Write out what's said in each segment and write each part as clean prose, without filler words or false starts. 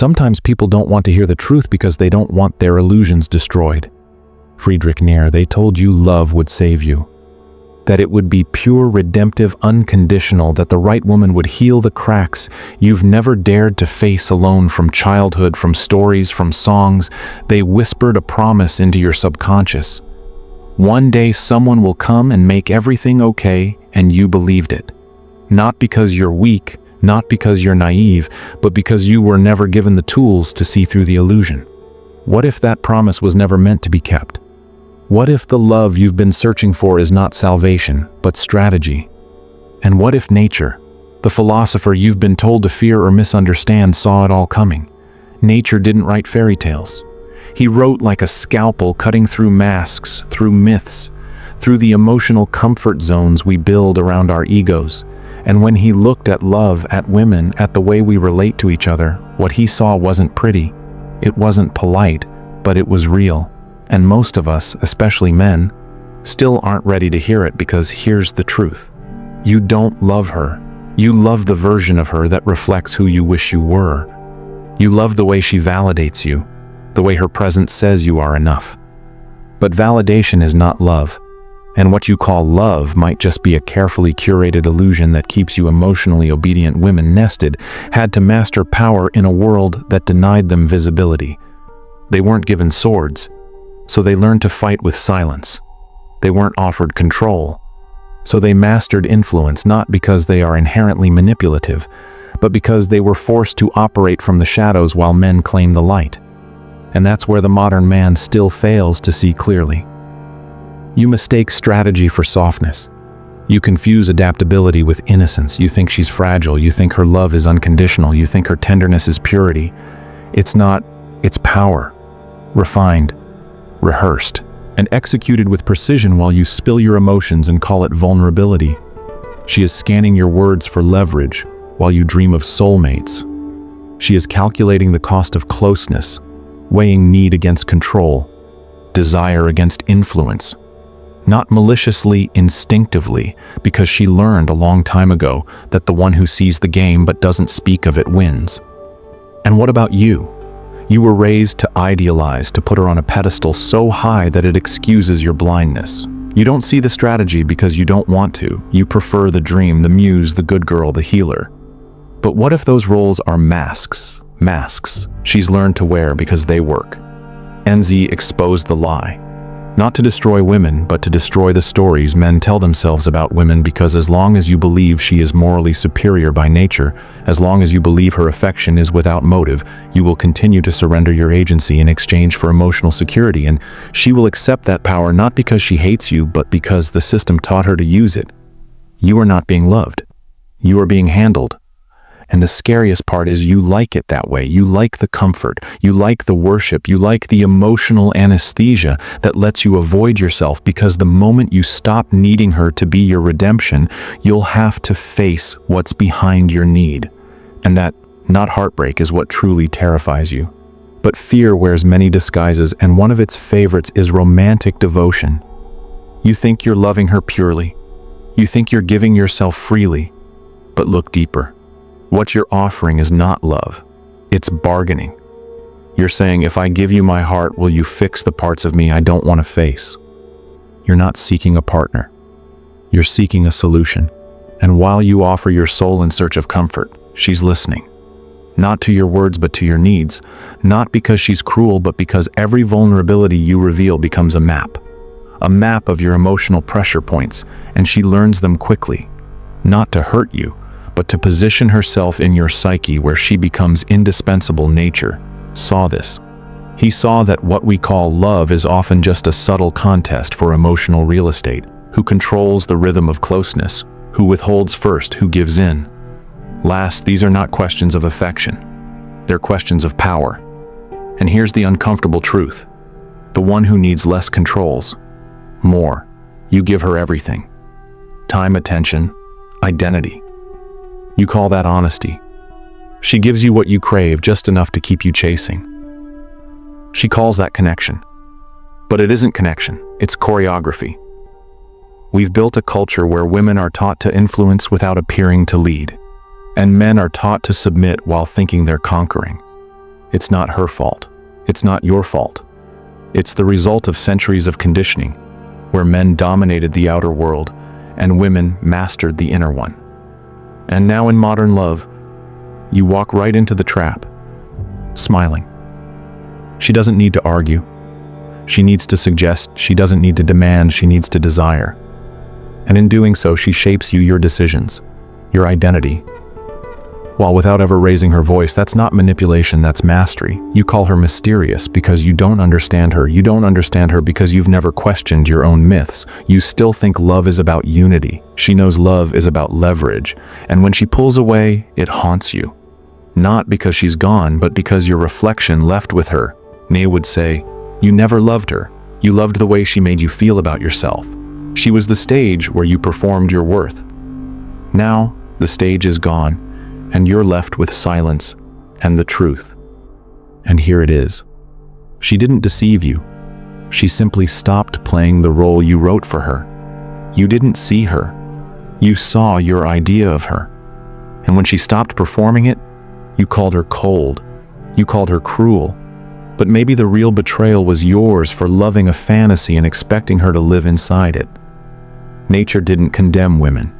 Sometimes people don't want to hear the truth because they don't want their illusions destroyed. Friedrich Nietzsche, they told you love would save you. That it would be pure, redemptive, unconditional, that the right woman would heal the cracks you've never dared to face alone from childhood, from stories, from songs. They whispered a promise into your subconscious. One day someone will come and make everything okay, and you believed it. Not because you're weak, not because you're naive, but because you were never given the tools to see through the illusion. What if that promise was never meant to be kept? What if the love you've been searching for is not salvation, but strategy? And what if nature, the philosopher you've been told to fear or misunderstand, saw it all coming? Nature didn't write fairy tales. He wrote like a scalpel, cutting through masks, through myths, through the emotional comfort zones we build around our egos. And when he looked at love, at women, at the way we relate to each other, what he saw wasn't pretty, it wasn't polite, but it was real. And most of us, especially men, still aren't ready to hear it, because here's the truth. You don't love her. You love the version of her that reflects who you wish you were. You love the way she validates you, the way her presence says you are enough. But validation is not love. And what you call love might just be a carefully curated illusion that keeps you emotionally obedient. Women nested had to master power in a world that denied them visibility. They weren't given swords, so they learned to fight with silence. They weren't offered control, so they mastered influence, not because they are inherently manipulative, but because they were forced to operate from the shadows while men claim the light. And that's where the modern man still fails to see clearly. You mistake strategy for softness. You confuse adaptability with innocence. You think she's fragile. You think her love is unconditional. You think her tenderness is purity. It's not. It's power, refined, rehearsed, and executed with precision while you spill your emotions and call it vulnerability. She is scanning your words for leverage while you dream of soulmates. She is calculating the cost of closeness, weighing need against control, desire against influence. Not maliciously, instinctively, because she learned a long time ago that the one who sees the game but doesn't speak of it wins. And what about you? You were raised to idealize, to put her on a pedestal so high that it excuses your blindness. You don't see the strategy because you don't want to. You prefer the dream, the muse, the good girl, the healer. But what if those roles are masks? Masks she's learned to wear because they work. NZ exposed the lie. Not to destroy women, but to destroy the stories men tell themselves about women, because as long as you believe she is morally superior by nature, as long as you believe her affection is without motive, you will continue to surrender your agency in exchange for emotional security, and she will accept that power not because she hates you, but because the system taught her to use it. You are not being loved. You are being handled. And the scariest part is you like it that way. You like the comfort. You like the worship. You like the emotional anesthesia that lets you avoid yourself, because the moment you stop needing her to be your redemption, you'll have to face what's behind your need. And that, not heartbreak, is what truly terrifies you. But fear wears many disguises, and one of its favorites is romantic devotion. You think you're loving her purely. You think you're giving yourself freely. But look deeper. What you're offering is not love. It's bargaining. You're saying, if I give you my heart, will you fix the parts of me I don't want to face? You're not seeking a partner. You're seeking a solution. And while you offer your soul in search of comfort, she's listening. Not to your words, but to your needs. Not because she's cruel, but because every vulnerability you reveal becomes a map. A map of your emotional pressure points, and she learns them quickly. Not to hurt you, but to position herself in your psyche where she becomes indispensable. Nature saw this. He saw that what we call love is often just a subtle contest for emotional real estate. Who controls the rhythm of closeness? Who withholds first? Who gives in? Last, these are not questions of affection. They're questions of power. And here's the uncomfortable truth. The one who needs less controls more. You give her everything. Time, attention, identity. You call that honesty. She gives you what you crave, just enough to keep you chasing. She calls that connection. But it isn't connection, it's choreography. We've built a culture where women are taught to influence without appearing to lead, and men are taught to submit while thinking they're conquering. It's not her fault. It's not your fault. It's the result of centuries of conditioning, where men dominated the outer world and women mastered the inner one. And now in modern love, you walk right into the trap, smiling. She doesn't need to argue. She needs to suggest. She doesn't need to demand. She needs to desire. And in doing so, she shapes you, your decisions, your identity. While without ever raising her voice, that's not manipulation, that's mastery. You call her mysterious because you don't understand her. You don't understand her because you've never questioned your own myths. You still think love is about unity. She knows love is about leverage. And when she pulls away, it haunts you. Not because she's gone, but because your reflection left with her. Nia would say, you never loved her. You loved the way she made you feel about yourself. She was the stage where you performed your worth. Now, the stage is gone, and you're left with silence and the truth. And here it is. She didn't deceive you. She simply stopped playing the role you wrote for her. You didn't see her. You saw your idea of her. And when she stopped performing it, you called her cold. You called her cruel. But maybe the real betrayal was yours for loving a fantasy and expecting her to live inside it. Nature didn't condemn women.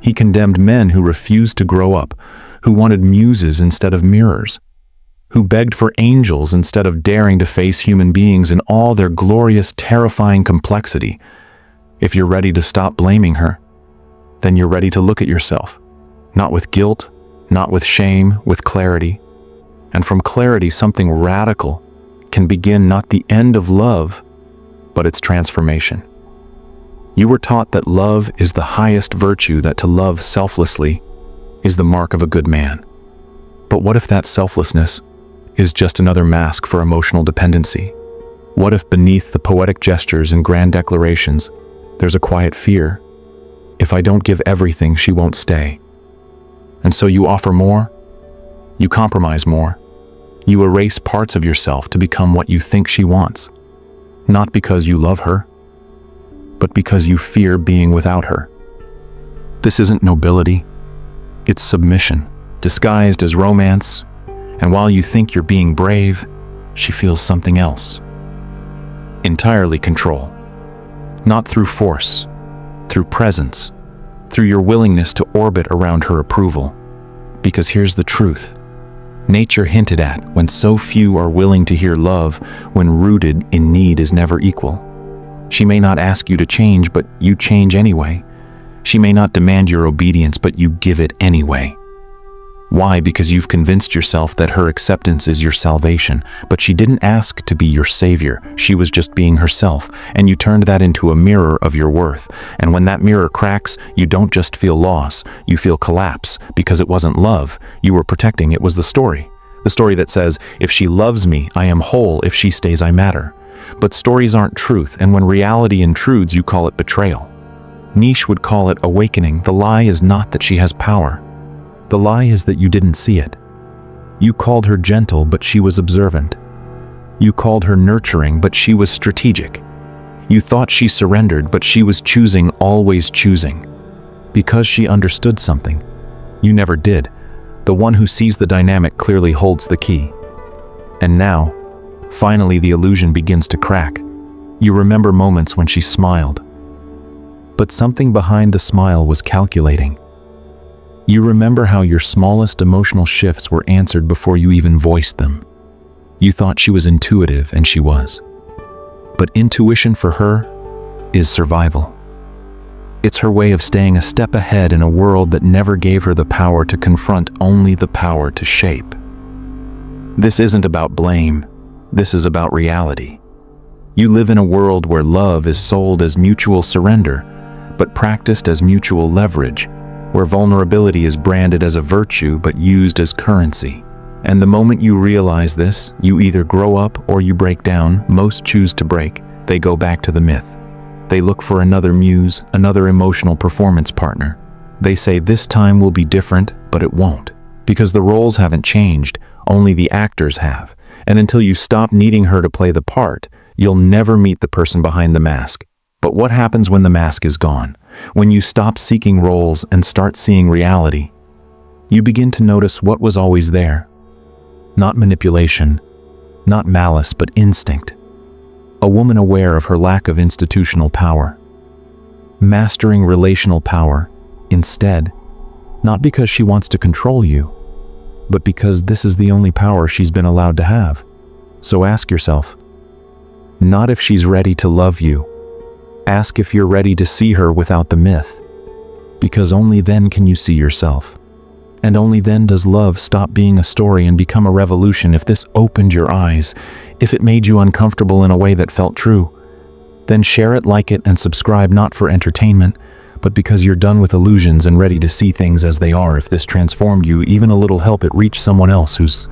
He condemned men who refused to grow up, who wanted muses instead of mirrors, who begged for angels instead of daring to face human beings in all their glorious, terrifying complexity. If you're ready to stop blaming her, then you're ready to look at yourself, not with guilt, not with shame, with clarity. And from clarity, something radical can begin, not the end of love, but its transformation. You were taught that love is the highest virtue, that to love selflessly is the mark of a good man. But what if that selflessness is just another mask for emotional dependency? What if beneath the poetic gestures and grand declarations, there's a quiet fear? If I don't give everything, she won't stay. And so you offer more, you compromise more, you erase parts of yourself to become what you think she wants, not because you love her, but because you fear being without her. This isn't nobility, it's submission, disguised as romance, and while you think you're being brave, she feels something else. Entirely control. Not through force, through presence, through your willingness to orbit around her approval. Because here's the truth. Nature hinted at when so few are willing to hear love when rooted in need is never equal. She may not ask you to change, but you change anyway. She may not demand your obedience, but you give it anyway. Why? Because you've convinced yourself that her acceptance is your salvation, but she didn't ask to be your savior. She was just being herself, and you turned that into a mirror of your worth. And when that mirror cracks, you don't just feel loss, you feel collapse, because it wasn't love you were protecting, it was the story. The story that says, if she loves me, I am whole, if she stays, I matter. But stories aren't truth, and when reality intrudes, you call it betrayal. Nietzsche would call it awakening. The lie is not that she has power. The lie is that you didn't see it. You called her gentle, but she was observant. You called her nurturing, but she was strategic. You thought she surrendered, but she was choosing, always choosing. Because she understood something. You never did. The one who sees the dynamic clearly holds the key. And now, finally the illusion begins to crack. You remember moments when she smiled. But something behind the smile was calculating. You remember how your smallest emotional shifts were answered before you even voiced them. You thought she was intuitive, and she was. But intuition for her is survival. It's her way of staying a step ahead in a world that never gave her the power to confront, only the power to shape. This isn't about blame. This is about reality. You live in a world where love is sold as mutual surrender, but practiced as mutual leverage, where vulnerability is branded as a virtue but used as currency. And the moment you realize this, you either grow up or you break down. Most choose to break. They go back to the myth. They look for another muse, another emotional performance partner. They say this time will be different, but it won't. Because the roles haven't changed, only the actors have. And until you stop needing her to play the part, you'll never meet the person behind the mask. But what happens when the mask is gone? When you stop seeking roles and start seeing reality, you begin to notice what was always there. Not manipulation, not malice, but instinct. A woman aware of her lack of institutional power. Mastering relational power, instead, not because she wants to control you, but because this is the only power she's been allowed to have. So ask yourself, not if she's ready to love you. Ask if you're ready to see her without the myth, because only then can you see yourself. And only then does love stop being a story and become a revolution. If this opened your eyes, if it made you uncomfortable in a way that felt true, then share it, like it, and subscribe, not for entertainment, but because you're done with illusions and ready to see things as they are. If this transformed you even a little, help it reach someone else who's